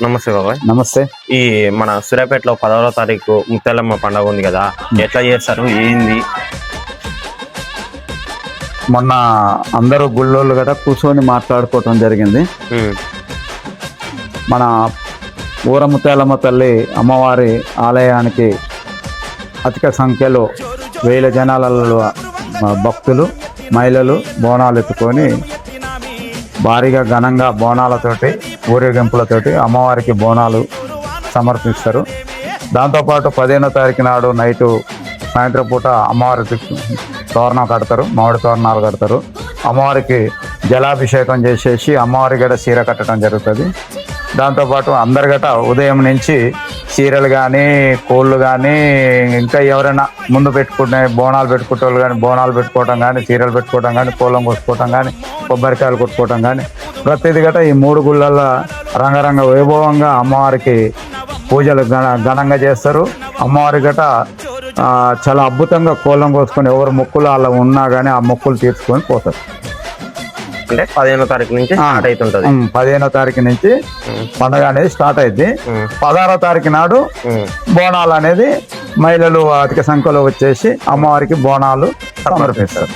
నమస్తే బాబాయ్. నమస్తే. ఈ మన సూర్యాపేటలో 10వ తారీఖు ముత్యాలమ్మ పండుగ ఉంది కదా, ఎట్లా చేస్తారు, ఏంది? మొన్న అందరూ గుళ్ళోళ్ళు కదా కూర్చొని మాట్లాడుకోవటం జరిగింది. మన ఊర ముత్యాలమ్మ తల్లి అమ్మవారి ఆలయానికి అధిక సంఖ్యలో వేల జనాలలో భక్తులు మహిళలు బోనాలు ఎత్తుకొని భారీగా ఘనంగా బోనాలతోటి ఊరేగింపులతోటి అమ్మవారికి బోనాలు సమర్పిస్తారు. దాంతోపాటు 15వ తారీఖు నాడు నైటు సాయంత్రం పూట అమ్మవారికి తోరణం కడతారు, మామిడి తోరణాలు కడతారు. అమ్మవారికి జలాభిషేకం చేసేసి అమ్మవారి గడ చీర కట్టడం జరుగుతుంది. దాంతోపాటు అందరి గట ఉదయం నుంచి చీరలు కానీ కోళ్ళు కానీ ఇంకా ఎవరైనా ముందు పెట్టుకునే బోనాలు పెట్టుకునే వాళ్ళు కానీ బోనాలు పెట్టుకోవటం కానీ చీరలు పెట్టుకోవటం కానీ కోలం కొట్టుకోవటం కానీ కొబ్బరికాయలు కొట్టుకోవటం కానీ ప్రతిది గట ఈ 3 గుళ్ళల్లో రంగరంగ వైభవంగా అమ్మవారికి పూజలు ఘనంగా చేస్తారు. అమ్మవారి గట చాలా అద్భుతంగా కోలం కోసుకొని ఎవరు మొక్కులు అలా ఉన్నా కానీ ఆ మొక్కులు తీర్చుకొని పోతారు. అంటే 15వ తారీఖు నుంచి స్టార్ట్ అవుతుంటది. 15వ తారీఖు నుంచి పండుగ అనేది స్టార్ట్ అయింది. 16వ తారీఖు నాడు బోనాలు అనేది మహిళలు అధిక సంఖ్యలో వచ్చేసి అమ్మవారికి బోనాలు సమర్పిస్తారు.